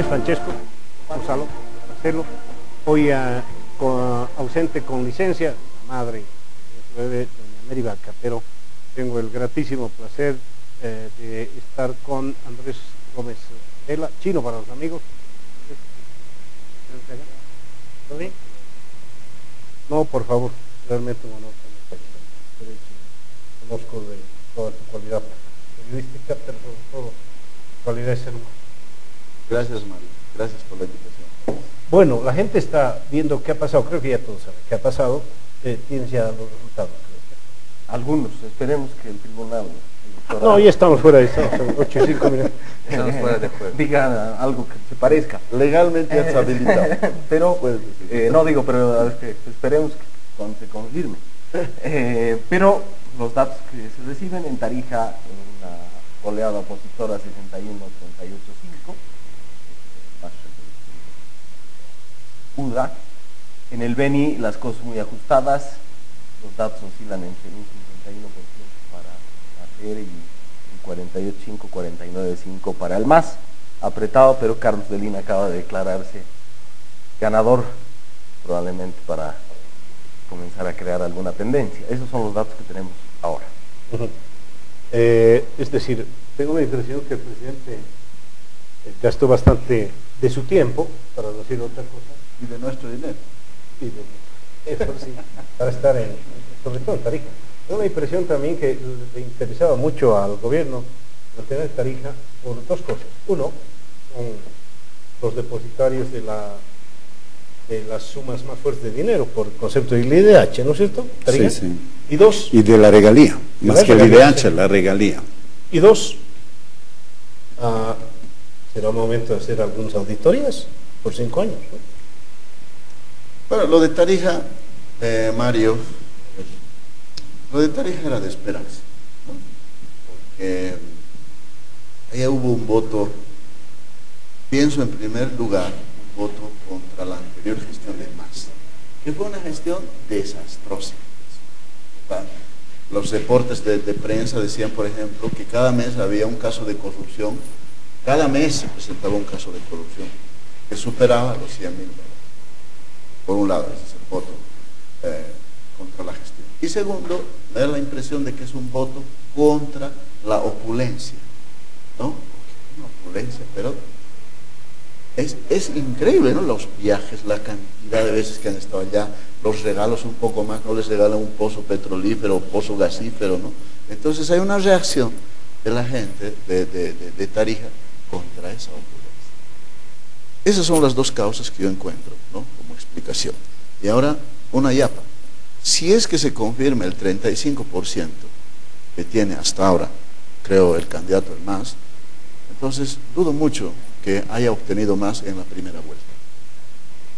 Francesco, Gonzalo, Marcelo, hoy ausente con licencia, madre de doña Mary Vaca, pero tengo el gratísimo placer de estar con Andrés Gómez Vela, chino para los amigos. ¿Todo bien? No, por favor, realmente un honor tenerte. Conozco de toda tu cualidad periodística, pero sobre todo cualidad de ser humano. Gracias, Mario. Gracias por la invitación. Bueno, la gente está viendo qué ha pasado, creo que ya todos saben qué ha pasado, tienes ya los resultados. Algunos, esperemos que el tribunal... No, ya estamos fuera de eso, son 8 y 5 minutos. Estamos fuera de juego. Diga algo que se parezca. Legalmente ya está habilitado. Pero, no digo, pero esperemos que se confirme. Pero los datos que se reciben en Tarija, en una oleada opositora 61-38-5, UDA. En el Beni las cosas muy ajustadas, los datos oscilan entre un 51% para hacer y un 48,5, 49,5 para el MAS. Apretado, pero Carlos Delín acaba de declararse ganador, probablemente para comenzar a crear alguna tendencia. Esos son los datos que tenemos ahora. Es decir, tengo la impresión que el presidente gastó bastante de su tiempo, para decir otra cosa, Y de nuestro dinero. y eso sí, para estar sobre todo en Tarija. Tengo la impresión también que le interesaba mucho al gobierno mantener Tarija por dos cosas. Uno, son los depositarios de las sumas más fuertes de dinero por el concepto del IDH, ¿no es cierto? Tarija. Sí, sí. Y dos, Y de la regalía, más que el IDH, sí. la regalía. Y dos, será momento de hacer algunas auditorías por 5 años, ¿no? Bueno, lo de Tarija, Mario, lo de Tarija era de esperarse, ¿no? Porque allá hubo un voto, pienso en primer lugar, un voto contra la anterior gestión de MAS, que fue una gestión desastrosa. Los reportes de prensa decían, por ejemplo, que cada mes había un caso de corrupción, cada mes se presentaba un caso de corrupción que superaba los $100.000. Por un lado, ese es el voto contra la gestión. Y segundo, me da la impresión de que es un voto contra la opulencia, ¿no? Una opulencia, pero es increíble, ¿no? Los viajes, la cantidad de veces que han estado allá, los regalos un poco más, no les regalan un pozo petrolífero o pozo gasífero, ¿no? Entonces hay una reacción de la gente de Tarija contra esa opulencia. Esas son las dos causas que yo encuentro, ¿no? Como explicación. Y ahora, una yapa. Si es que se confirma el 35% que tiene hasta ahora, creo, el candidato del MAS, entonces dudo mucho que haya obtenido más en la primera vuelta.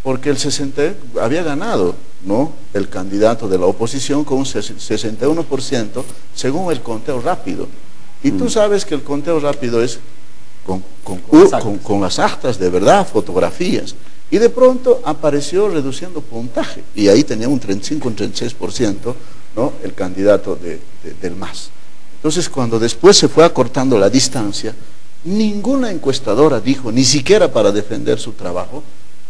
Porque el 60 había ganado, ¿no?, el candidato de la oposición con un 61% según el conteo rápido. Y tú sabes que el conteo rápido es con las actas de verdad, fotografías. Y de pronto apareció reduciendo puntaje. Y ahí tenía un 35, un 36%, ¿no?, el candidato del MAS. Entonces, cuando después se fue acortando la distancia, ninguna encuestadora dijo, ni siquiera para defender su trabajo,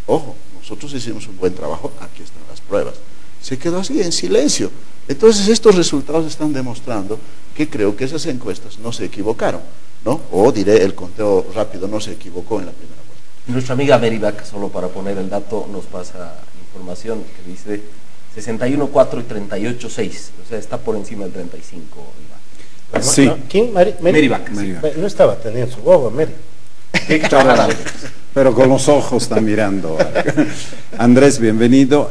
ojo, nosotros hicimos un buen trabajo, aquí están las pruebas. Se quedó así en silencio. Entonces estos resultados están demostrando que creo que esas encuestas no se equivocaron, ¿no? O diré, el conteo rápido no se equivocó en la primera vuelta. Nuestra amiga Mary Vaca, solo para poner el dato, nos pasa información que dice 61,4 y 38,6, o sea, está por encima del 35. Sí. ¿Quién? Mary Vaca. No estaba teniendo su bobo, Mary. Pero con los ojos está mirando. Andrés, bienvenido.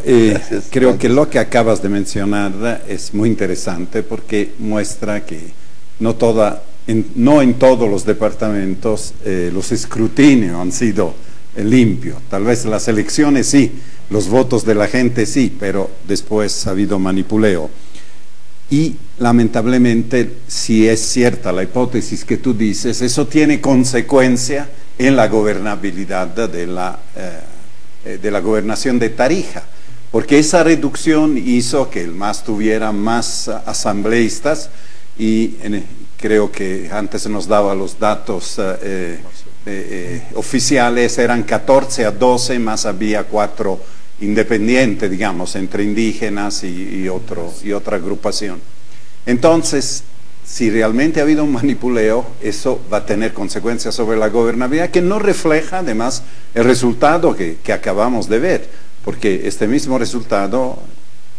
Creo que lo que acabas de mencionar es muy interesante porque muestra que no en todos los departamentos los escrutinios han sido limpios. Tal vez las elecciones sí, los votos de la gente sí, pero después ha habido manipuleo. Y lamentablemente, si es cierta la hipótesis que tú dices, eso tiene consecuencia en la gobernabilidad de la gobernación de Tarija, porque esa reducción hizo que el MAS tuviera más asambleístas y creo que antes nos daba los datos oficiales eran 14-12, más había 4 independientes, digamos, entre indígenas y otra agrupación. Entonces, si realmente ha habido un manipuleo, eso va a tener consecuencias sobre la gobernabilidad, que no refleja además el resultado que acabamos de ver, porque este mismo resultado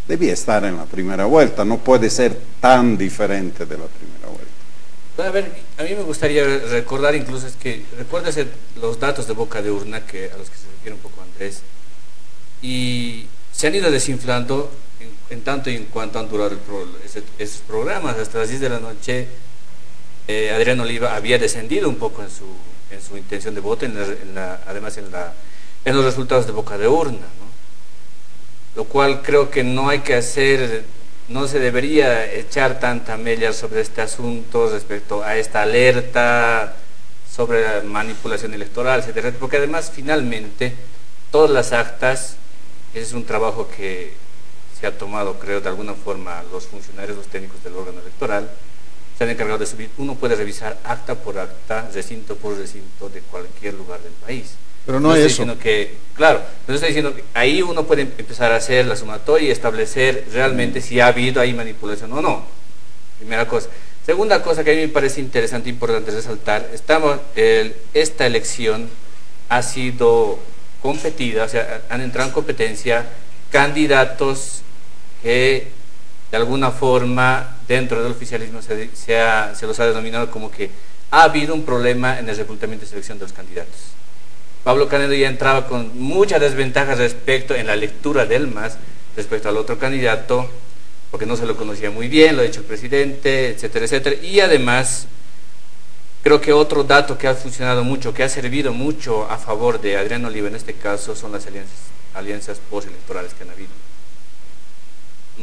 debía estar en la primera vuelta, no puede ser tan diferente de la primera vuelta. A ver, a mí me gustaría recordar incluso, es que recuérdese los datos de boca de urna, a los que se refiere un poco Andrés, y se han ido desinflando en tanto y en cuanto han durado esos programas. Hasta las 10 de la noche Adrián Oliva había descendido un poco en su intención de voto, además en los resultados de boca de urna, ¿no? Lo cual creo que no hay que hacer, no se debería echar tanta mella sobre este asunto respecto a esta alerta sobre la manipulación electoral, etcétera, porque además finalmente todas las actas, ese es un trabajo que se ha tomado, creo, de alguna forma los funcionarios, los técnicos del órgano electoral, se han encargado de subir. Uno puede revisar acta por acta, recinto por recinto de cualquier lugar del país. Pero no hay eso. Claro, pero estoy diciendo que ahí uno puede empezar a hacer la sumatoria y establecer realmente si ha habido ahí manipulación o no. Primera cosa. Segunda cosa que a mí me parece interesante e importante resaltar, esta elección ha sido competida, o sea, han entrado en competencia candidatos que de alguna forma dentro del oficialismo se los ha denominado como que ha habido un problema en el reclutamiento y selección de los candidatos. Pablo Canedo ya entraba con muchas desventajas en la lectura del MAS respecto al otro candidato, porque no se lo conocía muy bien, lo ha dicho el presidente, etcétera, etcétera. Y además, creo que otro dato que ha funcionado mucho, que ha servido mucho a favor de Adrián Oliva en este caso, son las alianzas postelectorales que han habido.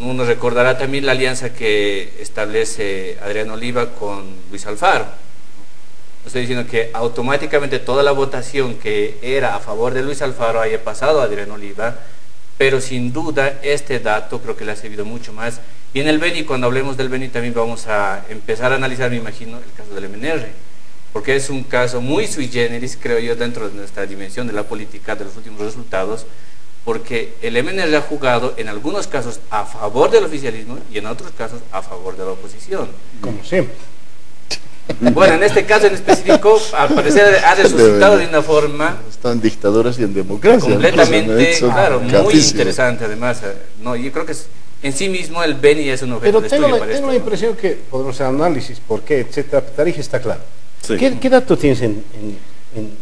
Uno recordará también la alianza que establece Adrián Oliva con Luis Alfaro. Estoy diciendo que automáticamente toda la votación que era a favor de Luis Alfaro haya pasado a Adrián Oliva, pero sin duda este dato creo que le ha servido mucho más. Y en el Beni, cuando hablemos del Beni, también vamos a empezar a analizar, me imagino, el caso del MNR, porque es un caso muy sui generis, creo yo, dentro de nuestra dimensión de la política, de los últimos resultados, porque el MNR ha jugado en algunos casos a favor del oficialismo y en otros casos a favor de la oposición. Como siempre. Bueno, en este caso en específico, al parecer ha resultado de una forma... Están en dictaduras y en democracia. Completamente, claro, muy capísimo. Interesante además. No, yo creo que en sí mismo el Beni es un objeto de estudio para esto. Tengo la impresión que podemos hacer análisis, por qué, etcétera. Tarija está claro. Sí. ¿Qué dato tienes en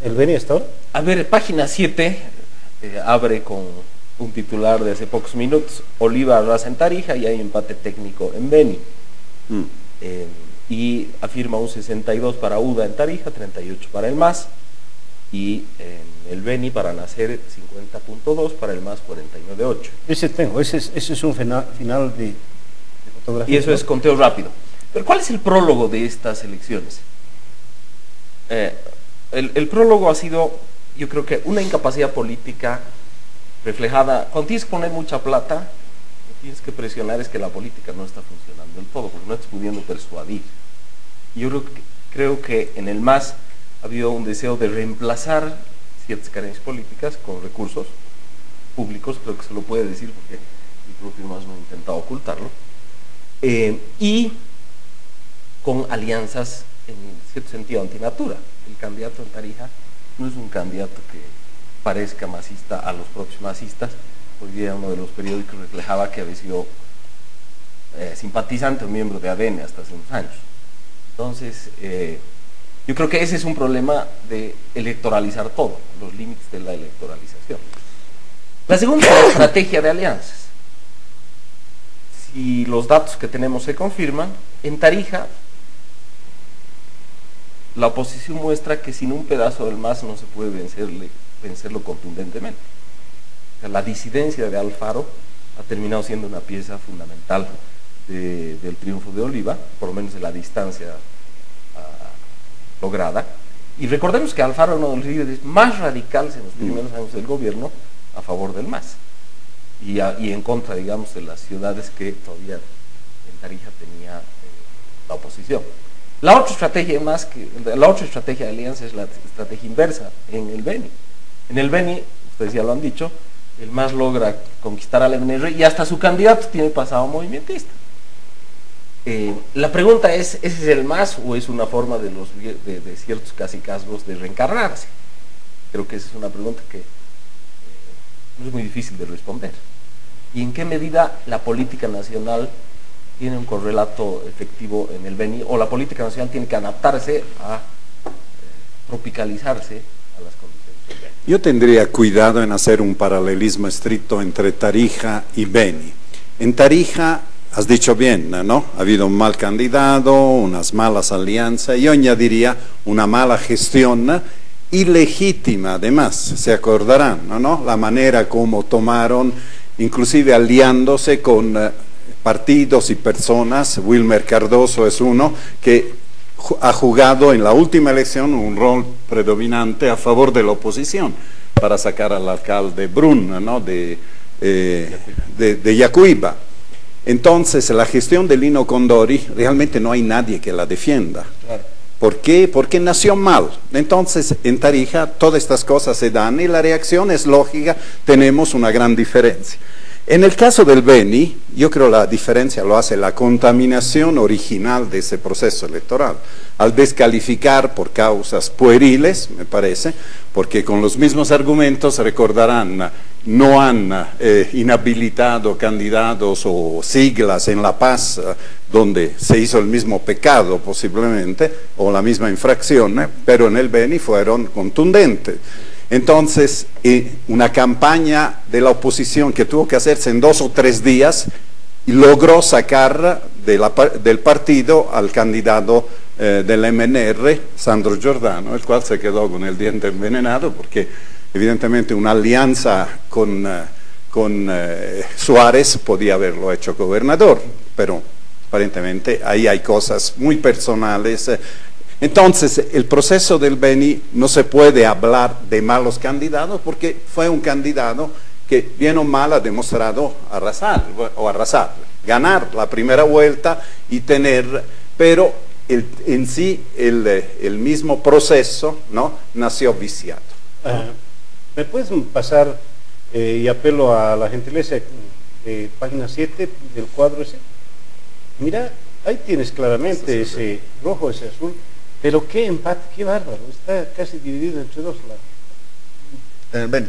el Beni hasta ahora? A ver, página 7 abre con un titular de hace pocos minutos: Oliva arrasa en Tarija y hay empate técnico en Beni. Y afirma un 62 para UDA en Tarija, 38 para el MAS, y en el Beni para Nacer 50.2, para el MAS 49.8. Ese tengo, ese es un final de fotografía. Y eso es conteo rápido. Pero ¿cuál es el prólogo de estas elecciones? El prólogo ha sido, yo creo que una incapacidad política reflejada. Cuando tienes que poner mucha plata, lo que tienes que presionar es que la política no está funcionando del todo, porque no estás pudiendo persuadir. Yo creo que en el MAS ha habido un deseo de reemplazar ciertas carencias políticas con recursos públicos, creo que se lo puede decir porque el propio MAS no ha intentado ocultarlo, y con alianzas en cierto sentido antinatura. El candidato en Tarija no es un candidato que parezca masista a los propios masistas. Hoy día uno de los periódicos reflejaba que había sido simpatizante o miembro de ADN hasta hace unos años. Entonces, yo creo que ese es un problema de electoralizar todo, los límites de la electoralización. La segunda es la estrategia de alianzas. Si los datos que tenemos se confirman, en Tarija la oposición muestra que sin un pedazo del MAS no se puede vencerlo contundentemente. O sea, la disidencia de Alfaro ha terminado siendo una pieza fundamental del triunfo de Oliva, por lo menos en la distancia lograda. Y recordemos que Alfaro es uno de los líderes más radicales en los primeros años del gobierno a favor del MAS y en contra, digamos, de las ciudades que todavía en Tarija tenía la oposición. La otra estrategia de alianza es la estrategia inversa en el Beni. En el Beni, ustedes ya lo han dicho, el MAS logra conquistar al MNR y hasta su candidato tiene pasado movimentista. La pregunta es, ¿ese es el MAS o es una forma de ciertos cacicazgos de reencarnarse? Creo que esa es una pregunta que no es muy difícil de responder. ¿Y en qué medida la política nacional tiene un correlato efectivo en el Beni, o la política nacional tiene que adaptarse a tropicalizarse a las condiciones del Beni? Yo tendría cuidado en hacer un paralelismo estricto entre Tarija y Beni. En Tarija, has dicho bien, ¿no? Ha habido un mal candidato, unas malas alianzas, yo añadiría una mala gestión ilegítima, además, se acordarán, ¿no? La manera como tomaron, inclusive aliándose con partidos y personas. Wilmer Cardoso es uno que ha jugado en la última elección un rol predominante a favor de la oposición para sacar al alcalde Brun, ¿no? de Yacuiba. Entonces la gestión de Lino Condori realmente no hay nadie que la defienda. Claro. ¿Por qué? Porque nació mal. Entonces en Tarija todas estas cosas se dan y la reacción es lógica, tenemos una gran diferencia. En el caso del Beni, yo creo la diferencia lo hace la contaminación original de ese proceso electoral, al descalificar por causas pueriles, me parece, porque con los mismos argumentos, recordarán, no han inhabilitado candidatos o siglas en La Paz, donde se hizo el mismo pecado posiblemente, o la misma infracción, pero en el Beni fueron contundentes. Entonces, una campaña de la oposición que tuvo que hacerse en 2 o 3 días y logró sacar del partido al candidato del MNR, Sandro Giordano, el cual se quedó con el diente envenenado porque evidentemente una alianza con Suárez podía haberlo hecho gobernador, pero aparentemente ahí hay cosas muy personales. Entonces, el proceso del Beni no se puede hablar de malos candidatos porque fue un candidato que bien o mal ha demostrado arrasar, ganar la primera vuelta y tener, pero en sí el mismo proceso, ¿no?, nació viciado. ¿Me puedes pasar, y apelo a la gentileza, página 7 del cuadro ese? Mira, ahí tienes claramente ese rojo, ese azul. Pero qué empate, qué bárbaro, está casi dividido entre 2 lados. En el Beni.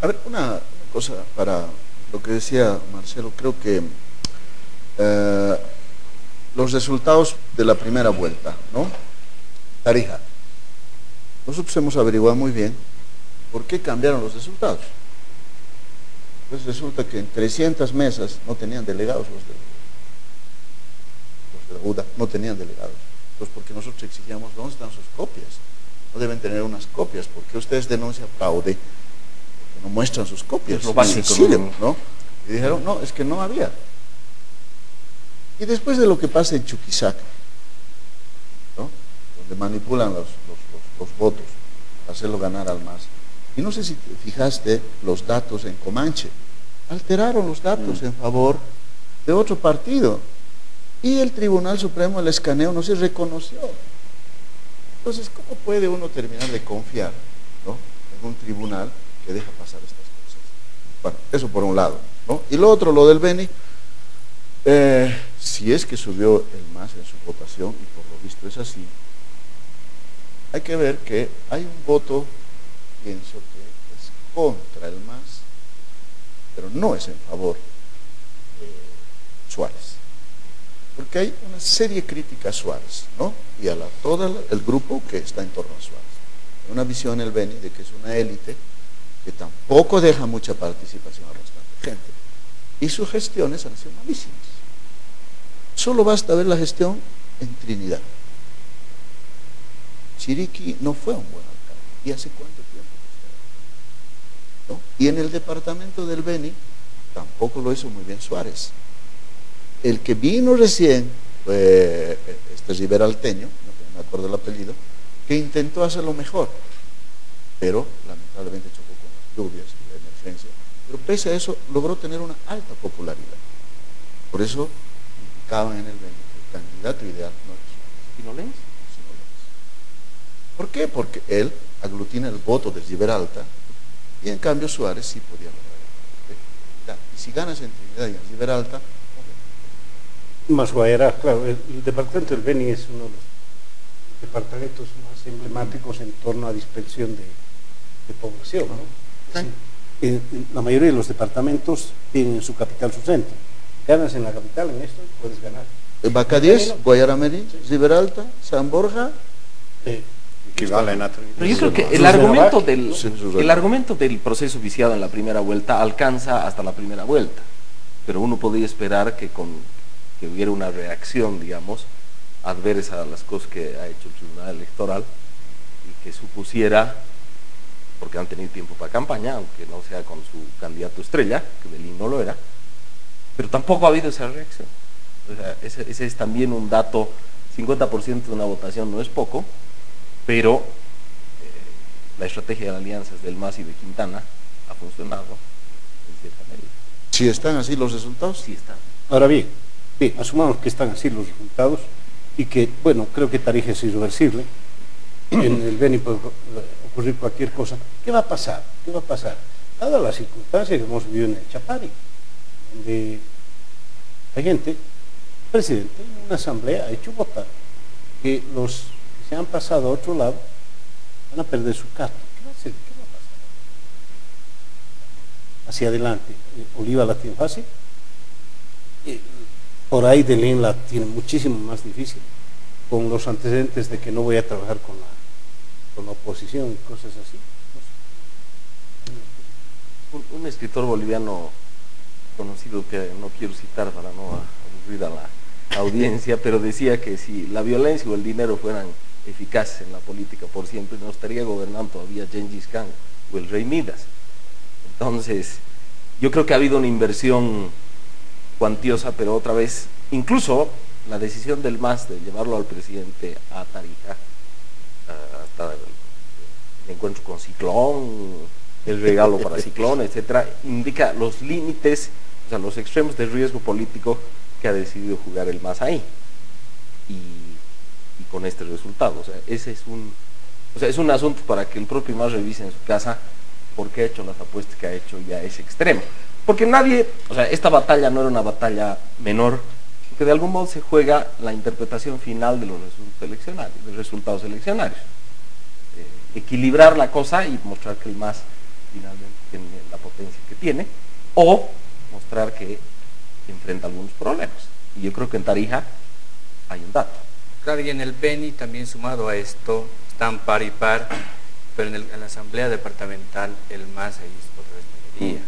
A ver, una cosa para lo que decía Marcelo, creo que los resultados de la primera vuelta, ¿no? Tarija. Nosotros hemos averiguado muy bien por qué cambiaron los resultados. Pues resulta que en 300 mesas no tenían delegados los de la UDA, no tenían delegados. Pues porque nosotros exigíamos dónde están sus copias. No deben tener unas copias. ¿Por qué ustedes denuncian fraude? Porque no muestran sus copias. Es lo básico, ¿no? Y dijeron, no, es que no había. Y después de lo que pasa en Chuquisaca, ¿no?, donde manipulan los votos para hacerlo ganar al MAS. Y no sé si te fijaste los datos en Comanche. Alteraron los datos en favor de otro partido. Y el Tribunal Supremo, el escaneo no se reconoció. Entonces, ¿cómo puede uno terminar de confiar, ¿no?, en un tribunal que deja pasar estas cosas? Bueno, eso por un lado, ¿no? Y lo otro, lo del Beni, si es que subió el MAS en su votación, y por lo visto es así, hay que ver que hay un voto, pienso que es contra el MAS, pero no es en favor de Suárez. Porque hay una serie crítica a Suárez, ¿no?, y a todo el grupo que está en torno a Suárez. Hay una visión en el Beni de que es una élite que tampoco deja mucha participación a bastante gente. Y sus gestiones han sido malísimas. Solo basta ver la gestión en Trinidad. Chiriquí no fue un buen alcalde. ¿Y hace cuánto tiempo que está, ¿no? Y en el departamento del Beni tampoco lo hizo muy bien Suárez. El que vino recién fue riberalteño, no me acuerdo el apellido, que intentó hacerlo mejor, pero lamentablemente chocó con las lluvias y la emergencia. Pero pese a eso logró tener una alta popularidad. Por eso indicaban en el Beni que candidato ideal no es Suárez, ¿Y no lees? sino Lorenzo. ¿Por qué? Porque él aglutina el voto de Riberalta y en cambio Suárez sí podía lograr el voto. Y si ganas en Trinidad y en Riberalta, Más Guayará, claro, el departamento del Beni es uno de los departamentos más emblemáticos en torno a dispersión de población, ¿no? Sí. La mayoría de los departamentos tienen en su capital su centro. Ganas en la capital, en esto puedes ganar. Bacadíes, Guayaramerí, Riberalta, San Borja, Equivalen a Pero yo creo que Sus el de argumento, Navaja, del, sus de el Navaja. argumento del proceso viciado en la primera vuelta alcanza hasta la primera vuelta, pero uno podría esperar que hubiera una reacción, digamos, adversa a las cosas que ha hecho el Tribunal Electoral y que supusiera, porque han tenido tiempo para campaña, aunque no sea con su candidato estrella, que Belín no lo era, pero tampoco ha habido esa reacción. O sea, ese es también un dato, 50% de una votación no es poco, pero la estrategia de alianzas del MAS y de Quintana ha funcionado en cierta medida. si están así los resultados, Sí está. Ahora bien, asumamos que están así los resultados y que, bueno, creo que Tarija es irreversible. En el Beni puede ocurrir cualquier cosa. ¿Qué va a pasar? ¿Qué va a pasar? Dada la circunstancia que hemos vivido en el Chapari, donde la gente, el presidente, en una asamblea ha hecho votar que los que se han pasado a otro lado van a perder su carta. ¿Qué va a hacer? ¿Qué va a pasar? Hacia adelante, Oliva la tiene fácil. Por ahí Delín la tiene muchísimo más difícil, con los antecedentes de que no voy a trabajar con la oposición y cosas así. Un escritor boliviano conocido que no quiero citar para no aburrir a la audiencia, pero decía que si la violencia o el dinero fueran eficaces en la política por siempre, no estaría gobernando todavía Gengis Khan o el rey Midas. Entonces, yo creo que ha habido una inversión cuantiosa, pero otra vez, incluso la decisión del MAS de llevarlo al presidente a Tarija, hasta el encuentro con Ciclón, el regalo para Ciclón, etcétera, indica los límites, o sea, los extremos de riesgo político que ha decidido jugar el MAS ahí. Y con este resultado, o sea, ese es un asunto para que el propio MAS revise en su casa por qué ha hecho las apuestas que ha hecho ya a ese extremo. Porque nadie, o sea, esta batalla no era una batalla menor, porque de algún modo se juega la interpretación final de los resultados eleccionarios. Equilibrar la cosa y mostrar que el MAS finalmente tiene la potencia que tiene, o mostrar que enfrenta algunos problemas. Y yo creo que en Tarija hay un dato. Claro, y en el Beni también sumado a esto, están par y par, pero en la asamblea departamental el MAS ahí es otra vez mayoría.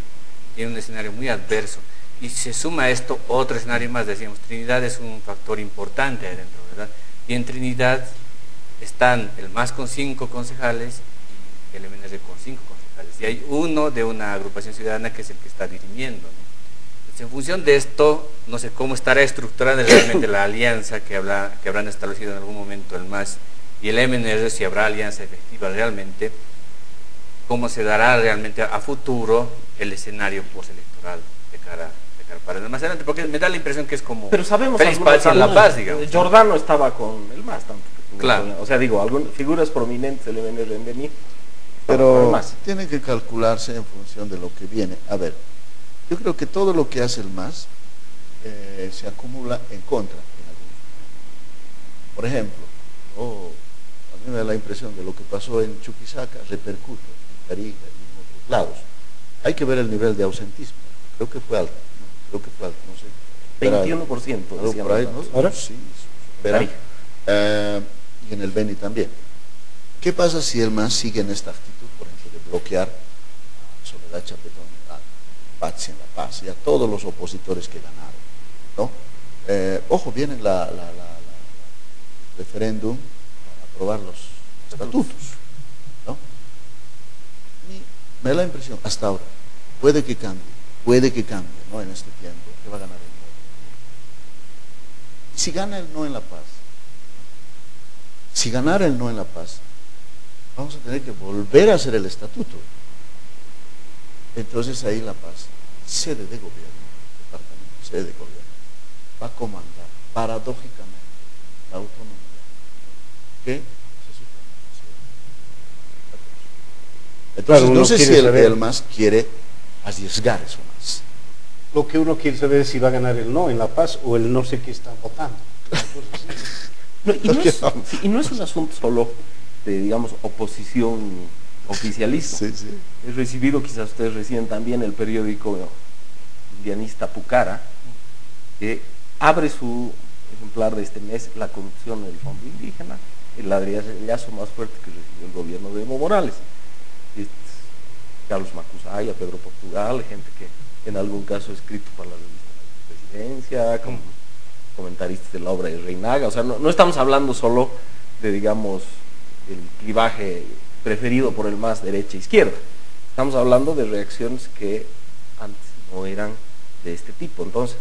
Tiene un escenario muy adverso. Y se suma a esto otro escenario más, decíamos, Trinidad es un factor importante adentro, ¿verdad? Y en Trinidad están el MAS con 5 concejales y el MNR con 5 concejales. Y hay uno de una agrupación ciudadana que es el que está dirimiendo, ¿no? Entonces, en función de esto, no sé cómo estará estructurada realmente la alianza que habrán establecido en algún momento el MAS y el MNR, si habrá alianza efectiva realmente, cómo se dará realmente a futuro el escenario postelectoral de cara para más adelante, porque me da la impresión que es como Pero sabemos Félix algunos Paz en La Paz, digamos. Giordano estaba con el MAS, tanto que Claro. o sea, digo, algunas figuras prominentes del MNR en Beni, pero MAS. tiene que calcularse en función de lo que viene. A ver, yo creo que todo lo que hace el MAS se acumula en contra. Por ejemplo, a mí me da la impresión de lo que pasó en Chuquisaca repercute en Tarija y en otros lados. Hay que ver el nivel de ausentismo. Creo que fue alto, ¿no? No sé. 21%, Algo decían por ahí, los ¿no? datos. ¿Ahora? Sí, supera. Y en el Beni también. ¿Qué pasa si el MAS sigue en esta actitud, por ejemplo, de bloquear a Soledad Chapetón, a Patsi en La Paz y a todos los opositores que ganaron, ¿no? Ojo, viene el referéndum para aprobar los estatutos, ¿no? Y me da la impresión, hasta ahora, puede que cambie, ¿no? En este tiempo, que va a ganar el no. Si gana el no en La Paz, si ganara el no en La Paz, vamos a tener que volver a hacer el estatuto. Entonces ahí La Paz, sede de gobierno, departamento, sede de gobierno, va a comandar paradójicamente, la autonomía, que se supone. Entonces, Claro, no sé si quiere saber. el MAS quiere arriesgar eso más. Lo que uno quiere saber es si va a ganar el no en La Paz o el no sé qué está votando. No, y no es un asunto solo de, digamos, oposición oficialista. Sí, sí. He recibido, quizás ustedes reciben también, el periódico indianista Pucara, que abre su ejemplar de este mes, La corrupción en el fondo indígena, el ladrillazo más fuerte que recibió el gobierno de Evo Morales. Carlos Macusaya, Pedro Portugal, gente que en algún caso ha escrito para la revista de la Presidencia, como comentaristas de la obra de Reinaga. O sea, no estamos hablando solo de, digamos, el clivaje preferido por el MAS derecha-izquierda. Estamos hablando de reacciones que antes no eran de este tipo. Entonces,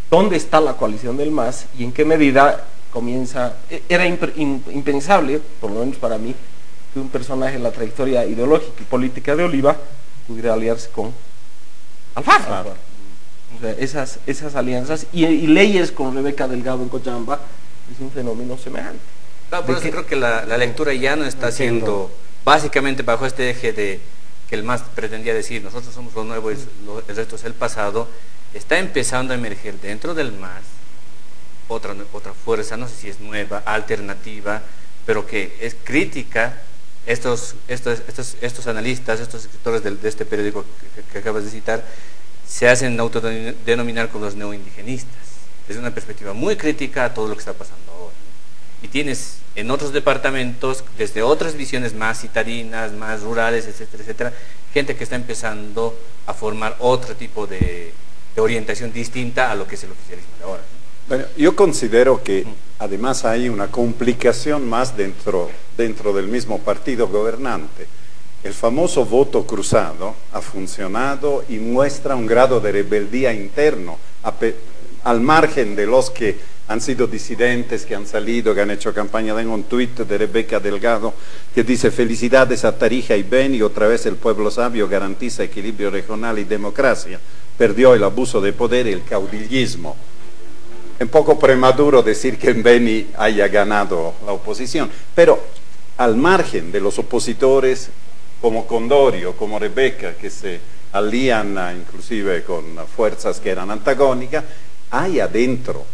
¿dónde está la coalición del MAS y en qué medida comienza? Era impensable, por lo menos para mí, que un personaje en la trayectoria ideológica y política de Oliva pudiera aliarse con Alfaro. Claro. O sea, esas alianzas y leyes con Rebeca Delgado en Cochabamba es un fenómeno semejante. Claro, por eso creo que la lectura ya no está siendo básicamente bajo este eje de que el MAS pretendía decir nosotros somos lo nuevo y el resto es el pasado. Está empezando a emerger dentro del MAS otra fuerza, no sé si es nueva, alternativa, pero que es crítica. Estos analistas, estos escritores de este periódico que acabas de citar, se hacen autodenominar como los neoindigenistas. Desde una perspectiva muy crítica a todo lo que está pasando ahora. Y tienes en otros departamentos, desde otras visiones más citadinas, más rurales, etcétera, etcétera, gente que está empezando a formar otro tipo de orientación distinta a lo que es el oficialismo de ahora. Bueno, yo considero que además hay una complicación más dentro del mismo partido gobernante. El famoso voto cruzado ha funcionado y muestra un grado de rebeldía interno, al margen de los que han sido disidentes, que han salido, que han hecho campaña. Tengo un tuit de Rebeca Delgado que dice: felicidades a Tarija y Beni, otra vez el pueblo sabio garantiza equilibrio regional y democracia. Perdió el abuso de poder y el caudillismo. Es un poco prematuro decir que en Beni haya ganado la oposición, pero al margen de los opositores como Condorio, como Rebeca, que se alían inclusive con fuerzas que eran antagónicas, hay adentro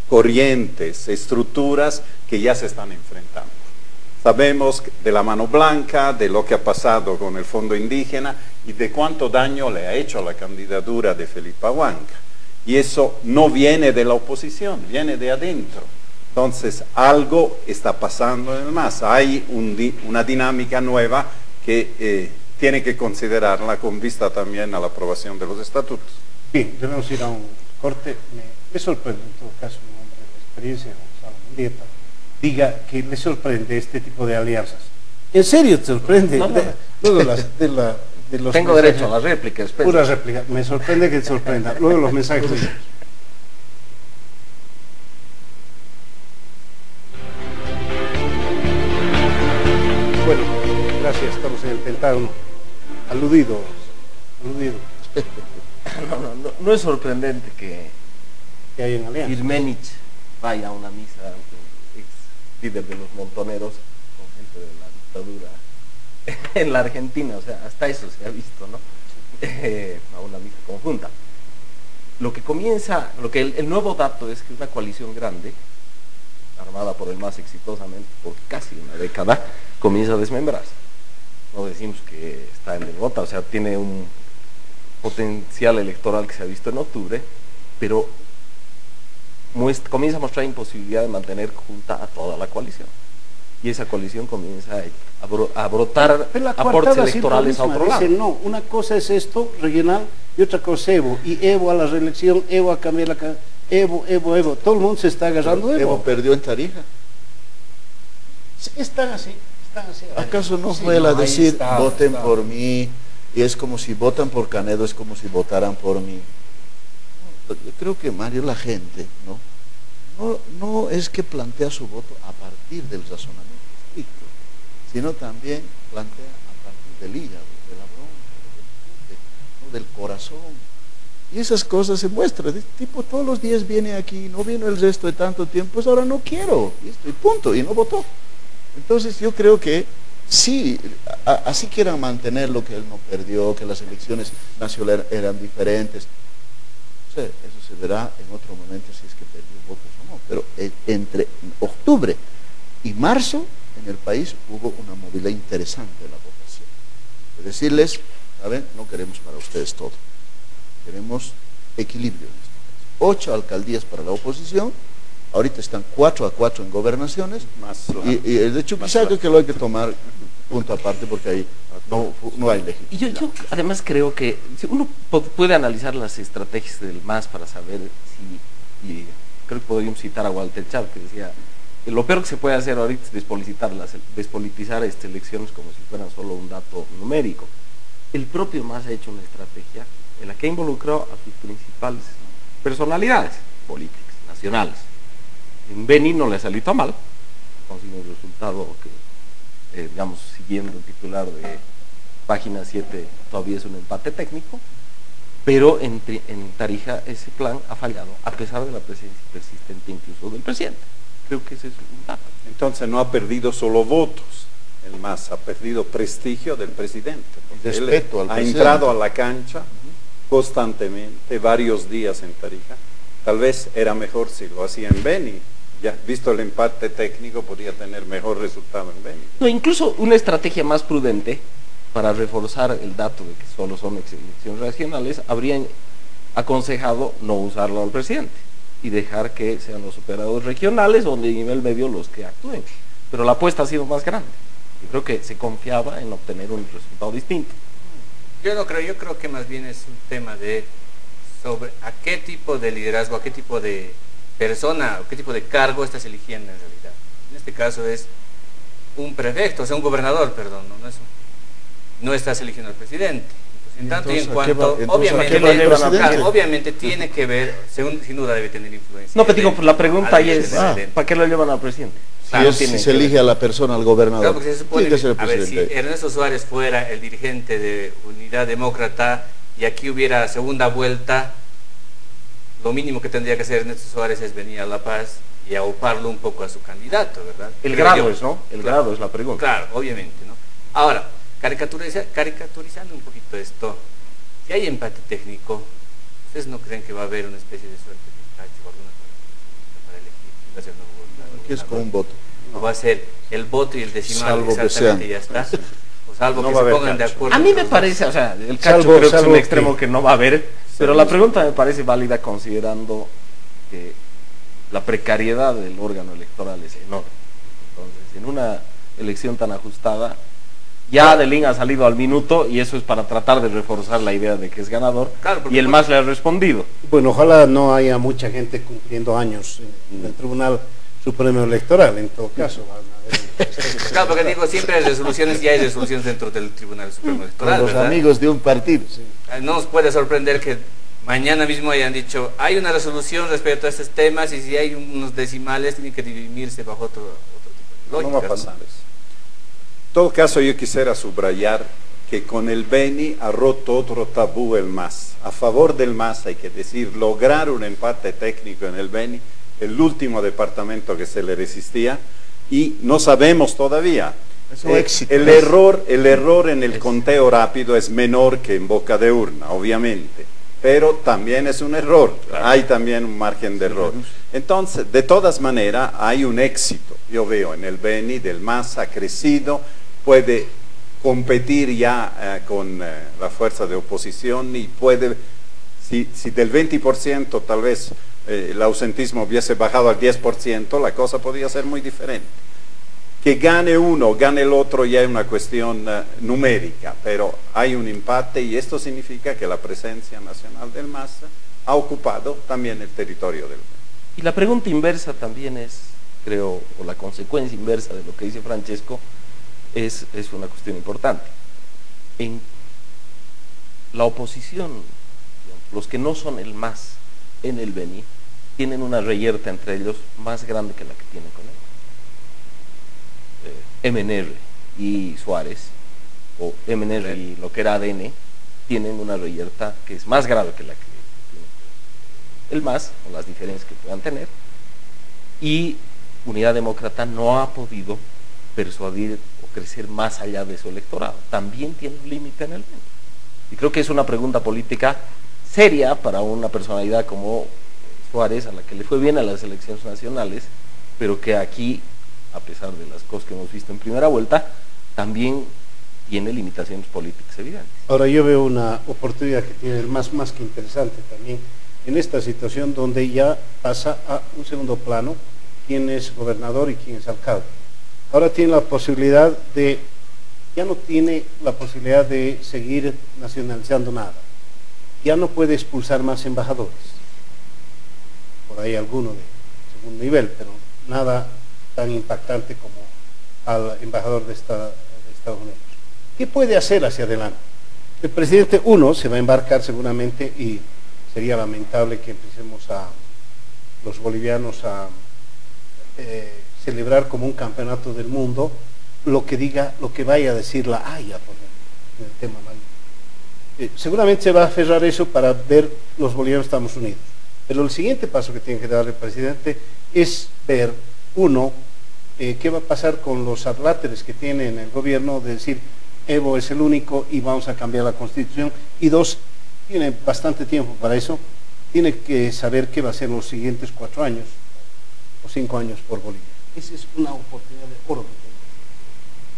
corrientes, estructuras que ya se están enfrentando. Sabemos de la mano blanca, de lo que ha pasado con el Fondo Indígena y de cuánto daño le ha hecho a la candidatura de Felipe Huanca. Y eso no viene de la oposición, viene de adentro. Entonces, algo está pasando en el MAS. Hay una dinámica nueva que tiene que considerarla con vista también a la aprobación de los estatutos. Bien, debemos ir a un corte. Me sorprende, en todo caso, un hombre de experiencia, Gonzalo Mendieta, diga que le sorprende este tipo de alianzas. ¿En serio te sorprende? No. Luego de los Tengo mensajes, derecho a la réplica, espera. pura réplica. Me sorprende que te sorprenda. Luego los mensajes. Bueno, gracias. Estamos en el Pentágono. Aludidos. No es sorprendente que Que hay en alianza. Irmenich vaya a una misa, ex líder de los montoneros, con gente de la dictadura en la Argentina. O sea, hasta eso se ha visto, ¿no? A una misa conjunta. El nuevo dato es que una coalición grande, armada por el MAS exitosamente por casi una década, comienza a desmembrarse. No decimos que está en derrota, o sea, tiene un potencial electoral que se ha visto en octubre, pero comienza a mostrar imposibilidad de mantener junta a toda la coalición. Y esa coalición comienza a brotar aportes electorales a otro lado. Dice, no, una cosa es esto, regional, y otra cosa Evo. Y Evo a la reelección, Evo a cambiar Evo. Todo el mundo se está agarrando de Evo. Evo perdió en Tarija. Están así. ¿Acaso no Sí, fue él a ahí decir, está, voten está. por mí? Y es como si votan por Canedo, es como si votaran por mí. Yo creo que, Mario, la gente, no es que plantea su voto a partir del razonamiento estricto, sino también plantea a partir del hígado, de la bronca, del corazón. Y esas cosas se muestran. Tipo, todos los días viene aquí, no vino el resto de tanto tiempo, pues ahora no quiero, y esto, y punto, y no votó. Entonces yo creo que sí, así quieran mantener lo que él no perdió, que las elecciones nacionales eran diferentes. O sea, eso se verá en otro momento si es que perdió votos o no. Pero entre octubre y marzo en el país hubo una movilidad interesante de la votación. Es decirles, ¿saben? No queremos para ustedes todo. Queremos equilibrio en este caso. 8 alcaldías para la oposición, ahorita están 4-4 en gobernaciones, y de hecho quizá creo que lo hay que tomar punto aparte porque ahí no hay legitimidad. Y yo además creo que uno puede analizar las estrategias del MAS para saber si, y creo que podríamos citar a Walter Chávez que decía, lo peor que se puede hacer ahorita es despolitizar elecciones como si fueran solo un dato numérico. El propio MAS ha hecho una estrategia en la que ha involucrado a sus principales personalidades políticas, nacionales. En Beni no le ha salido mal, consigue un resultado que, digamos, siguiendo el titular de página 7, todavía es un empate técnico, pero en Tarija ese plan ha fallado, a pesar de la presencia persistente incluso del presidente. Creo que ese es un dato. Entonces no ha perdido solo votos, el MAS ha perdido prestigio del presidente. Respeto al ha presidente. entrado a la cancha constantemente, varios días en Tarija. Tal vez era mejor si lo hacía en Beni. Ya, visto el empate técnico, podría tener mejor resultado en Beni. No, incluso una estrategia más prudente para reforzar el dato de que solo son elecciones regionales, habrían aconsejado no usarlo al presidente y dejar que sean los operadores regionales o de nivel medio los que actúen. Pero la apuesta ha sido más grande. Y creo que se confiaba en obtener un resultado distinto. Yo no creo, yo creo que más bien es un tema de sobre a qué tipo de liderazgo, a qué tipo de persona, o qué tipo de cargo estás eligiendo en realidad. En este caso es un prefecto, o sea, un gobernador, perdón, no estás eligiendo al presidente. Entonces, en tanto y en cuanto, obviamente tiene que ver, sin duda debe tener influencia. No, pero digo, la pregunta ahí es, ¿para qué lo llevan al presidente? Claro, si se elige a la persona, al gobernador. Claro, porque se supone, tiene que ser el a ver, si presidente. Ernesto Suárez fuera el dirigente de Unidad Demócrata y aquí hubiera segunda vuelta, lo mínimo que tendría que hacer Ernesto Suárez es venir a La Paz y auparlo un poco a su candidato, ¿verdad? El Creo grado yo. es, ¿no? El Claro. grado es la pregunta. Claro, obviamente, ¿no? Ahora, caricaturizando un poquito esto, si hay empate técnico, ¿ustedes no creen que va a haber una especie de suerte de tacho o alguna cosa para elegir quién va a ser el nuevo gobernador? Que es con un voto. O va a ser el voto y el decimal Salvo que exactamente y ya sean. está. O salvo No que va a se haber pongan de cacho. acuerdo. A mí me todos. parece, o sea, el cacho Salvo- creo que es salvo un que- extremo que no va a haber, pero la pregunta me parece válida considerando que la precariedad del órgano electoral es enorme. Entonces, en una elección tan ajustada, ya Adelín ha salido al minuto y eso es para tratar de reforzar la idea de que es ganador, Claro, porque y el MAS le ha respondido. Bueno, ojalá no haya mucha gente cumpliendo años en el Tribunal Supremo Electoral, en todo caso. van a haber- Claro, porque digo, siempre hay resoluciones y hay resoluciones dentro del Tribunal Supremo Con Electoral, los ¿verdad? amigos de un partido. No nos puede sorprender que mañana mismo hayan dicho, hay una resolución respecto a estos temas y si hay unos decimales tienen que dirimirse bajo otro tipo de No lógica. va a pasar eso. En todo caso, yo quisiera subrayar que con el Beni ha roto otro tabú el MAS. A favor del MAS hay que decir, lograr un empate técnico en el Beni, el último departamento que se le resistía, y no sabemos todavía. Es un éxito. El error en el conteo rápido es menor que en boca de urna, obviamente, pero también es un error, hay también un margen de error. Entonces, de todas maneras, hay un éxito. Yo veo en el Beni del MAS ha crecido, puede competir ya con la fuerza de oposición y puede, si del 20% tal vez el ausentismo hubiese bajado al 10%, la cosa podría ser muy diferente. Que gane uno, gane el otro ya es una cuestión numérica, pero hay un empate y esto significa que la presencia nacional del MAS ha ocupado también el territorio del Beni. Y la pregunta inversa también es, creo, o la consecuencia inversa de lo que dice Francesco, es una cuestión importante. En la oposición, digamos, los que no son el MAS en el Beni, tienen una reyerta entre ellos más grande que la que tienen con él. MNR y Suárez, o MNR y lo que era ADN, tienen una reyerta que es más grave que la que el MAS, con las diferencias que puedan tener, y Unidad Demócrata no ha podido persuadir o crecer más allá de su electorado. También tiene un límite en el Beni. Y creo que es una pregunta política seria para una personalidad como Suárez, a la que le fue bien a las elecciones nacionales, pero que aquí, a pesar de las cosas que hemos visto en primera vuelta, también tiene limitaciones políticas evidentes. Ahora yo veo una oportunidad que tiene el MAS más que interesante también en esta situación donde ya pasa a un segundo plano quién es gobernador y quién es alcalde. Ahora tiene la posibilidad de, ya no tiene la posibilidad de seguir nacionalizando nada, ya no puede expulsar más embajadores, por ahí alguno de segundo nivel, pero nada tan impactante como al embajador de Estados Unidos. ¿Qué puede hacer hacia adelante? El presidente, uno, se va a embarcar seguramente y sería lamentable que empecemos a los bolivianos a celebrar como un campeonato del mundo lo que diga, lo que vaya a decir la Haya, por ejemplo, en el tema marino. Seguramente se va a aferrar eso para ver los bolivianos Estados Unidos. Pero el siguiente paso que tiene que dar el presidente es ver, uno, qué va a pasar con los adláteres que tiene en el gobierno de decir Evo es el único y vamos a cambiar la constitución, y dos, tiene bastante tiempo para eso, tiene que saber qué va a ser los siguientes 4 años o 5 años por Bolivia. Esa es una oportunidad de oro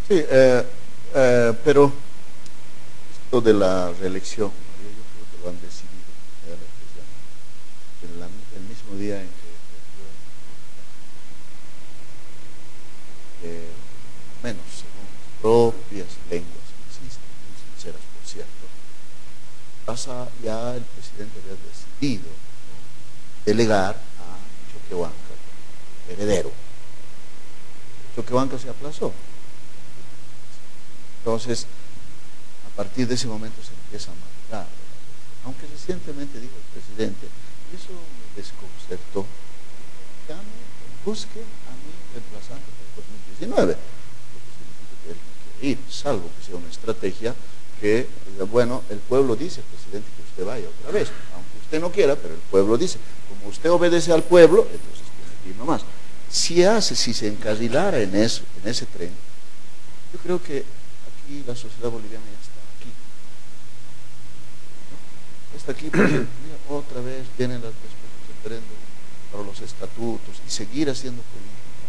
que tenemos. Sí, pero esto de la reelección, yo creo que lo han decidido el mismo día en que menos según las propias lenguas que existen, muy sinceras por cierto, pasa ya el presidente había decidido, ¿no?, delegar a Choquehuanca, heredero. Choquehuanca se aplazó. Entonces, a partir de ese momento se empieza a madurar. Aunque recientemente dijo el presidente, y eso me desconcertó, busque a mi reemplazante para el 2019, lo que significa que él no quiere ir, salvo que sea una estrategia que, bueno, el pueblo dice, presidente, que usted vaya otra vez, aunque usted no quiera, pero el pueblo dice, como usted obedece al pueblo, entonces tiene que ir nomás. Si se encarrilara en ese tren, yo creo que aquí la sociedad boliviana ya está aquí, ¿no? Está aquí porque otra vez vienen las respuestas del referéndum para los estatutos y seguir haciendo política.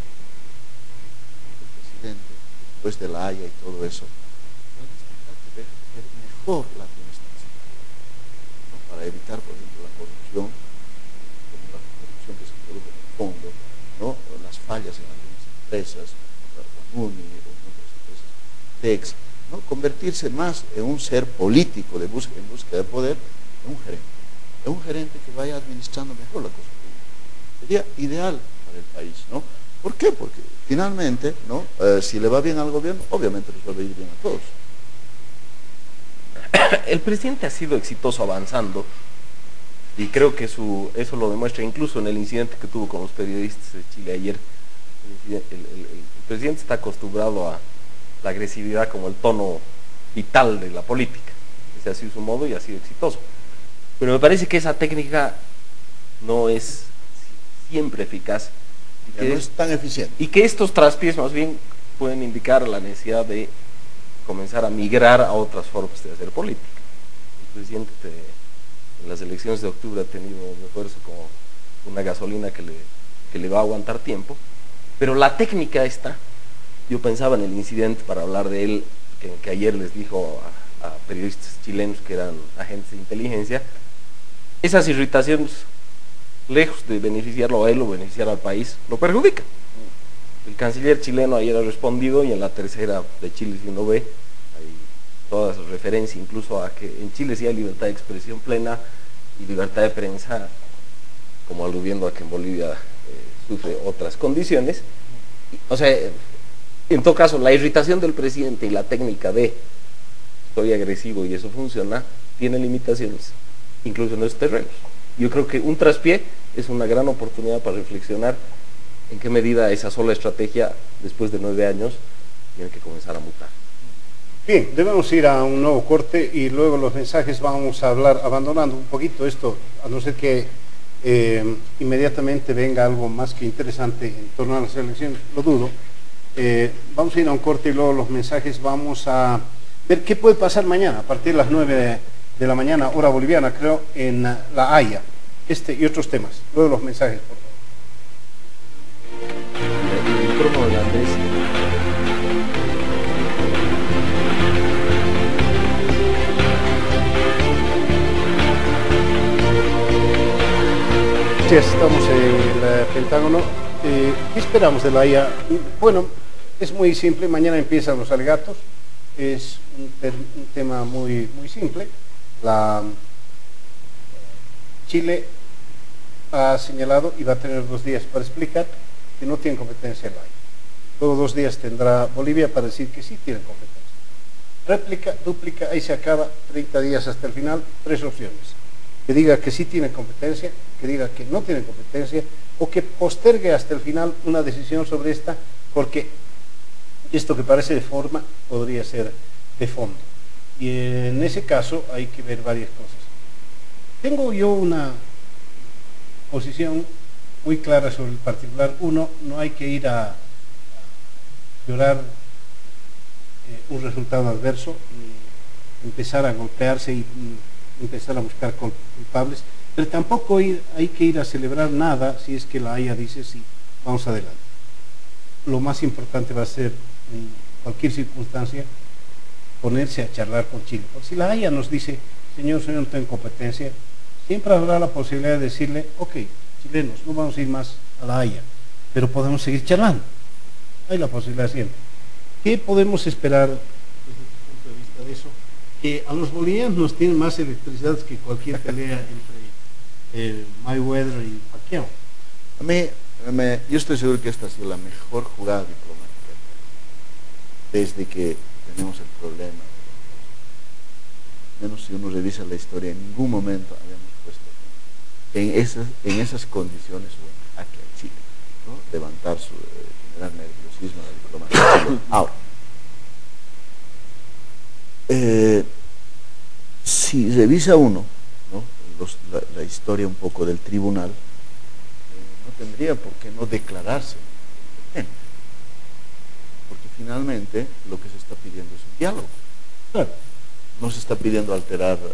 El presidente, después de la Haya y todo eso, tendrá que ver mejor la administración, ¿no?, para evitar, por ejemplo, la corrupción, como la corrupción que se produjo en el fondo, ¿no?, las fallas en algunas empresas, la UNI o en otras empresas, TEX, ¿no?, convertirse más en un ser político en búsqueda de poder, en un gerente que vaya administrando mejor la cosa pública. Sería ideal para el país, ¿no? ¿Por qué? Porque finalmente, ¿no?, si le va bien al gobierno, obviamente les va a ir bien a todos. El presidente ha sido exitoso avanzando, y creo que eso lo demuestra incluso en el incidente que tuvo con los periodistas de Chile ayer. El presidente está acostumbrado a la agresividad como el tono vital de la política. Ese ha sido su modo y ha sido exitoso. Pero me parece que esa técnica no es siempre eficaz. Y no es tan eficiente. Y que estos traspiés más bien pueden indicar la necesidad de comenzar a migrar a otras formas de hacer política. El presidente en las elecciones de octubre ha tenido un esfuerzo como una gasolina que le va a aguantar tiempo, pero la técnica está, yo pensaba en el incidente para hablar de él, que ayer les dijo a periodistas chilenos que eran agentes de inteligencia, esas irritaciones, lejos de beneficiarlo a él o beneficiar al país, lo perjudican. El canciller chileno ayer ha respondido, y en la tercera de Chile, si uno ve, hay toda referencia incluso a que en Chile sí hay libertad de expresión plena y libertad de prensa, como aludiendo a que en Bolivia sufre otras condiciones. O sea, en todo caso, la irritación del presidente y la técnica de estoy agresivo y eso funciona, tiene limitaciones, incluso en estos terrenos. Yo creo que un traspié es una gran oportunidad para reflexionar en qué medida esa sola estrategia, después de 9 años, tiene que comenzar a mutar. Bien, debemos ir a un nuevo corte y luego los mensajes vamos a hablar, abandonando un poquito esto, a no ser que inmediatamente venga algo más que interesante en torno a las elecciones, lo dudo. Vamos a ir a un corte y luego los mensajes. Vamos a ver qué puede pasar mañana a partir de las 9 de la mañana, hora boliviana, creo, en La Haya. Este y otros temas. Luego los mensajes, por favor. El micrófono de Andrés. Sí, estamos en el Pentágono. ¿Qué esperamos de La Haya? Bueno, es muy simple. Mañana empiezan los alegatos. Es un tema muy simple. Chile ha señalado y va a tener 2 días para explicar que no tiene competencia en La Haya. Luego 2 días tendrá Bolivia para decir que sí tiene competencia. Réplica, dúplica, ahí se acaba, 30 días hasta el final, 3 opciones. Que diga que sí tiene competencia, que diga que no tiene competencia, o que postergue hasta el final una decisión sobre esta, porque esto que parece de forma podría ser de fondo. Y en ese caso hay que ver varias cosas. Tengo yo una posición muy clara sobre el particular. Uno, no hay que ir a llorar un resultado adverso, ni empezar a golpearse y empezar a buscar culpables, pero tampoco hay que ir a celebrar nada si es que La Haya dice sí, vamos adelante. Lo más importante va a ser, en cualquier circunstancia, ponerse a charlar con Chile. Porque si La Haya nos dice, señor, no tengo competencia, siempre habrá la posibilidad de decirle, ok, chilenos, no vamos a ir más a La Haya, pero podemos seguir charlando. Hay la posibilidad siempre. ¿Qué podemos esperar desde el punto de vista de eso? Que a los bolivianos nos tienen más electricidad que cualquier pelea entre Mayweather y Pacquiao. A mí, yo estoy seguro que esta ha sido la mejor jugada diplomática desde que tenemos el problema. Menos si uno revisa la historia, en ningún momento habíamos puesto en esas condiciones aquí a Chile, ¿no? Levantar generar nerviosismo a la diplomacia. Ahora, si revisa uno, ¿no? la historia un poco del tribunal, no tendría por qué no declararse competente, porque finalmente lo que se está pidiendo es un diálogo. Claro. No se está pidiendo alterar algún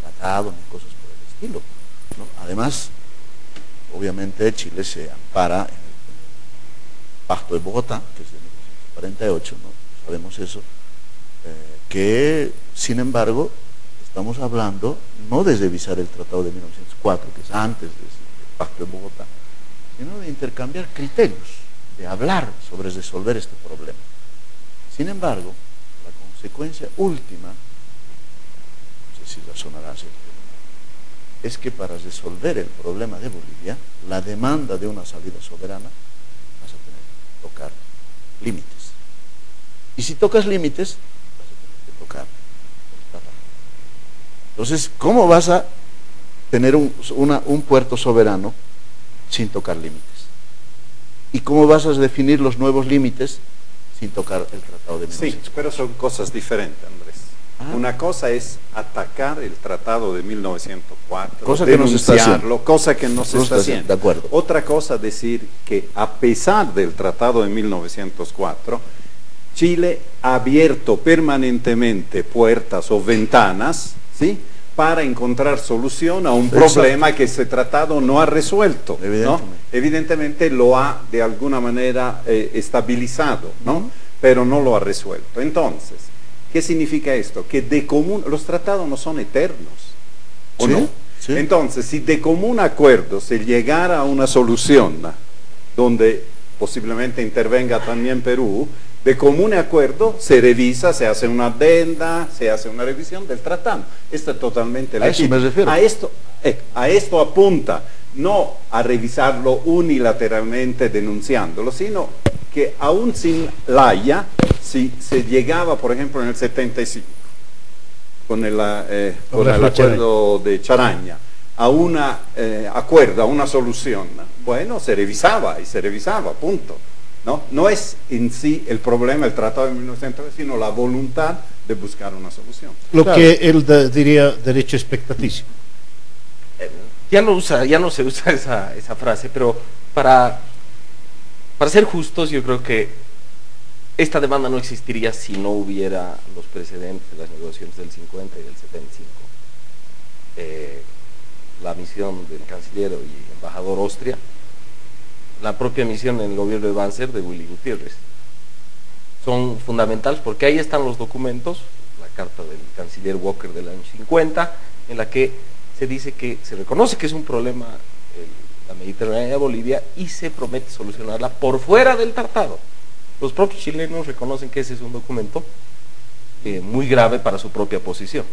tratado ni cosas por el estilo, ¿no? Además, obviamente Chile se ampara en el Pacto de Bogotá, que es de 1948, ¿no? Sabemos eso, que sin embargo estamos hablando no de revisar el Tratado de 1904, que es antes del Pacto de Bogotá, sino de intercambiar criterios, de hablar sobre resolver este problema. Sin embargo, la consecuencia última, no sé si razonará el tribunal, es que para resolver el problema de Bolivia, la demanda de una salida soberana, vas a tener que tocar límites. Y si tocas límites, vas a tener que tocar el tratado. Entonces, ¿cómo vas a tener un puerto soberano sin tocar límites? ¿Y cómo vas a definir los nuevos límites sin tocar el Tratado de 1904? Sí, pero son cosas diferentes, Andrés. Una cosa es atacar el Tratado de 1904, cosa que no se está haciendo. Cosa que no se está haciendo. De acuerdo. Otra cosa decir que a pesar del Tratado de 1904, Chile ha abierto permanentemente puertas o ventanas, ¿sí?, para encontrar solución a un problema que ese tratado no ha resuelto, ¿no? Evidentemente lo ha de alguna manera estabilizado, ¿no? Pero no lo ha resuelto. Entonces, ¿qué significa esto? Que de común, los tratados no son eternos, ¿o no? Sí. Entonces, si de común acuerdo se llegara a una solución donde posiblemente intervenga también Perú, de común acuerdo se revisa, se hace una adenda, se hace una revisión del tratado. Esto es totalmente legítimo. A eso me refiero. A esto apunta, no a revisarlo unilateralmente denunciándolo, sino que aún sin La Haya, si se llegaba, por ejemplo, en el 75, con el acuerdo de Charaña, a un acuerdo, a una solución, bueno, se revisaba, punto. No es en sí el problema, el Tratado de 1909, sino la voluntad de buscar una solución. Lo que él diría derecho expectatício. ya no se usa esa frase, pero para ser justos, yo creo que esta demanda no existiría si no hubiera los precedentes de las negociaciones del 50 y del 75. La misión del canciller y embajador Austria, la propia misión en el gobierno de Banzer de Willy Gutiérrez, son fundamentales porque ahí están los documentos, la carta del canciller Walker del año 50, en la que se dice que se reconoce que es un problema la Mediterránea de Bolivia y se promete solucionarla por fuera del tratado. Los propios chilenos reconocen que ese es un documento muy grave para su propia posición.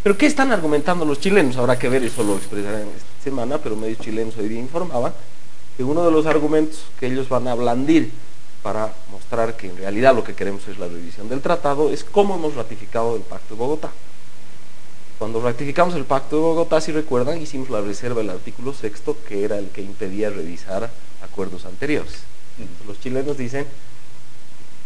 Pero ¿qué están argumentando los chilenos? Habrá que ver, eso lo expresarán esta semana, pero medios chilenos hoy día informaban que uno de los argumentos que ellos van a blandir para mostrar que en realidad lo que queremos es la revisión del tratado es cómo hemos ratificado el Pacto de Bogotá. Cuando ratificamos el Pacto de Bogotá, si recuerdan, hicimos la reserva del artículo 6º, que era el que impedía revisar acuerdos anteriores. Entonces, los chilenos dicen,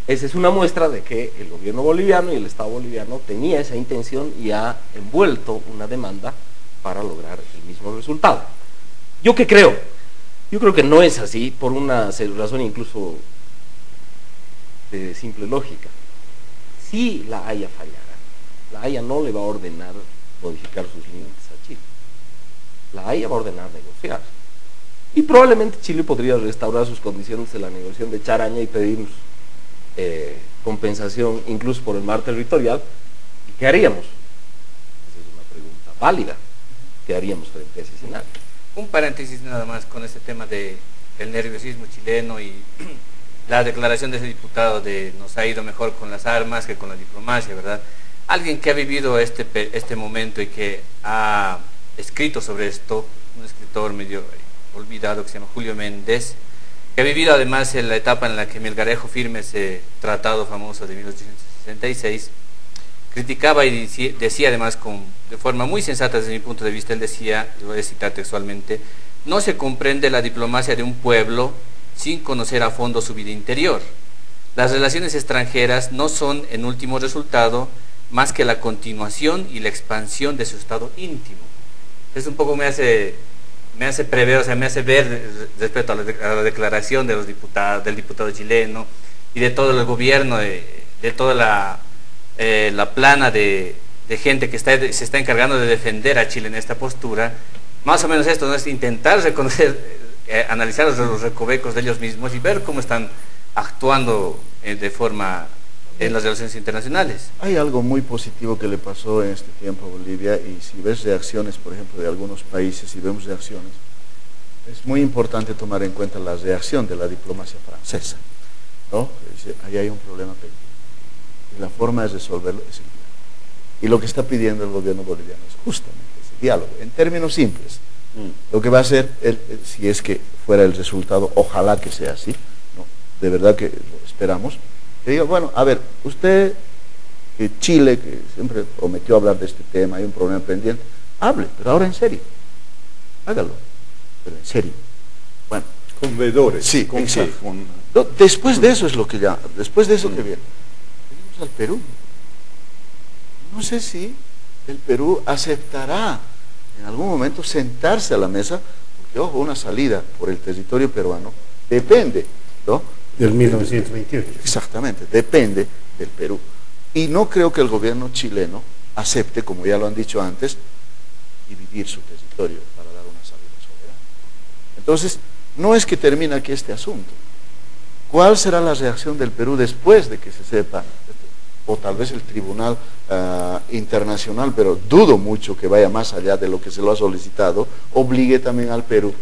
esa es una muestra de que el gobierno boliviano y el Estado boliviano tenía esa intención y ha envuelto una demanda para lograr el mismo resultado. ¿Yo qué creo? Yo creo que no es así, por una razón incluso de simple lógica. Si la Haya fallara, la Haya no le va a ordenar modificar sus límites a Chile. La Haya va a ordenar negociar. Y probablemente Chile podría restaurar sus condiciones de la negociación de Charaña y pedirnos compensación incluso por el mar territorial. ¿Y qué haríamos? Esa es una pregunta válida. ¿Qué haríamos frente a ese escenario? Un paréntesis nada más con este tema del nerviosismo chileno y la declaración de ese diputado de nos ha ido mejor con las armas que con la diplomacia, ¿verdad? Alguien que ha vivido este momento y que ha escrito sobre esto, un escritor medio olvidado que se llama Julio Méndez, que ha vivido además en la etapa en la que Melgarejo firma ese tratado famoso de 1866, criticaba y decía además de forma muy sensata desde mi punto de vista, él decía, lo voy a citar textualmente, no se comprende la diplomacia de un pueblo sin conocer a fondo su vida interior. Las relaciones extranjeras no son, en último resultado, más que la continuación y la expansión de su estado íntimo. Es un poco me hace prever, o sea, me hace ver respecto a la declaración de los diputados, del diputado chileno y de todo el gobierno, de toda la plana de gente que se está encargando de defender a Chile en esta postura. Más o menos esto, ¿no? Es intentar reconocer, analizar los recovecos de ellos mismos y ver cómo están actuando de forma en las relaciones internacionales. Hay algo muy positivo que le pasó en este tiempo a Bolivia, y si ves reacciones, por ejemplo, de algunos países, y vemos reacciones, es muy importante tomar en cuenta la reacción de la diplomacia francesa, ¿no? Ahí hay un problema pendiente, y la forma de resolverlo es el diálogo. Y lo que está pidiendo el gobierno boliviano es justamente ese diálogo, en términos simples. Lo que va a hacer, si es que fuera el resultado, ojalá que sea así, ¿no? De verdad que lo esperamos, que diga, bueno, a ver, usted, que Chile, que siempre prometió hablar de este tema, hay un problema pendiente, hable, pero ahora en serio, hágalo, pero en serio. Bueno, con veedores. Sí, con exacto. No, después de eso es lo que ya, después de eso que viene. Venimos al Perú. No sé si el Perú aceptará en algún momento sentarse a la mesa, porque ojo, una salida por el territorio peruano depende, ¿no? Del 1928. Exactamente, depende del Perú. Y no creo que el gobierno chileno acepte, como ya lo han dicho antes, dividir su territorio para dar una salida soberana. Entonces, no es que termine aquí este asunto. ¿Cuál será la reacción del Perú después de que se sepa? O tal vez el Tribunal Internacional, pero dudo mucho que vaya más allá de lo que se lo ha solicitado, obligue también al Perú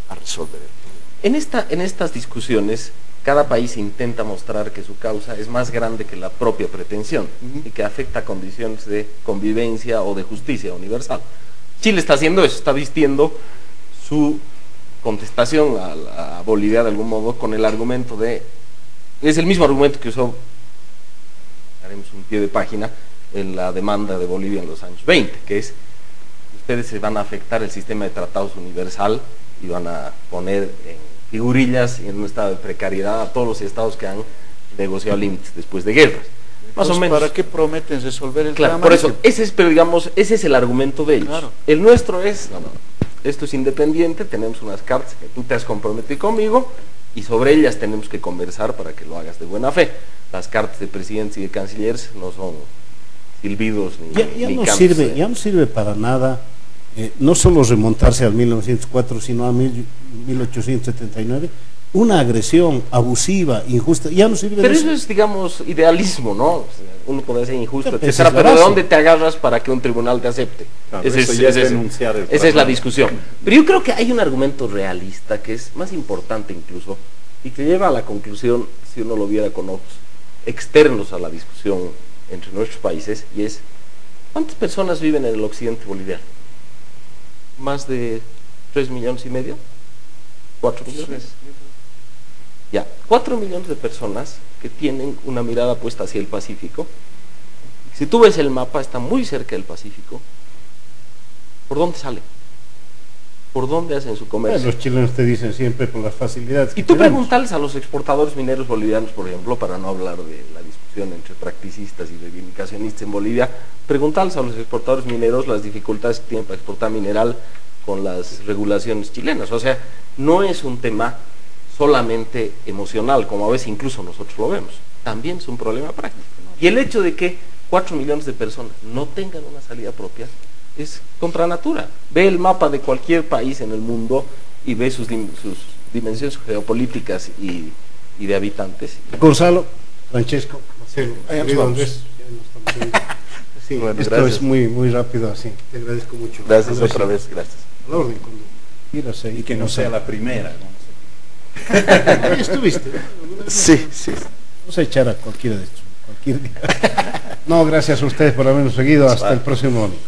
a resolver el problema. En estas discusiones, cada país intenta mostrar que su causa es más grande que la propia pretensión y que afecta a condiciones de convivencia o de justicia universal. Chile está haciendo eso, está vistiendo su contestación a Bolivia de algún modo con el argumento es el mismo argumento que usó, haremos un pie de página, en la demanda de Bolivia en los años 20, que es, ustedes se van a afectar el sistema de tratados universal y van a poner en figurillas y en un estado de precariedad a todos los estados que han negociado límites después de guerras. Más o menos. ¿Para qué prometen resolver el claro, drama? por eso, ese es el argumento de ellos. Claro. El nuestro es, esto es independiente, tenemos unas cartas que tú te has comprometido conmigo y sobre ellas tenemos que conversar para que lo hagas de buena fe. Las cartas de presidentes y de cancilleres no son silbidos ni cantos, ya no sirve para nada, no solo remontarse al 1904, sino a 1879, una agresión abusiva, injusta, ya no sirve. Pero eso es, digamos, idealismo, ¿no? O sea, uno puede ser injusto, Pero etcétera, esa es la pero ¿de base. dónde te agarras para que un tribunal te acepte? Claro, eso ya es denunciar el esa es la problema. discusión. Pero yo creo que hay un argumento realista que es más importante incluso y que lleva a la conclusión, si uno lo viera con ojos externos a la discusión entre nuestros países, y es: ¿cuántas personas viven en el occidente boliviano? ¿Más de 3,5 millones? ¿4 millones? Ya, 4 millones de personas que tienen una mirada puesta hacia el Pacífico. Si tú ves el mapa, está muy cerca del Pacífico. ¿Por dónde sale? ¿Por dónde hacen su comercio? Los chilenos te dicen siempre por las facilidades Y que tú tenemos. preguntales a los exportadores mineros bolivianos, por ejemplo, para no hablar de la discusión entre practicistas y reivindicacionistas en Bolivia, preguntales a los exportadores mineros las dificultades que tienen para exportar mineral con las regulaciones chilenas. O sea, no es un tema solamente emocional, como a veces incluso nosotros lo vemos, también es un problema práctico. Y el hecho de que 4 millones de personas no tengan una salida propia es contra natura. Ve el mapa de cualquier país en el mundo y ve sus dimensiones geopolíticas y de habitantes. Gonzalo, Francesco, Marcelo, Ahí nos querido vamos. Andrés, ya nos estamos viendo. Sí, Bueno, esto gracias. es muy, muy rápido así. Te agradezco mucho. Gracias Andrés, otra vez, gracias. A la orden, cuando quieras ahí. Y que no sea la primera, ¿no? Ahí estuviste. Sí, sí. Vamos a echar a cualquiera de estos. Cualquier día. No, gracias a ustedes por habernos seguido. Hasta el próximo domingo.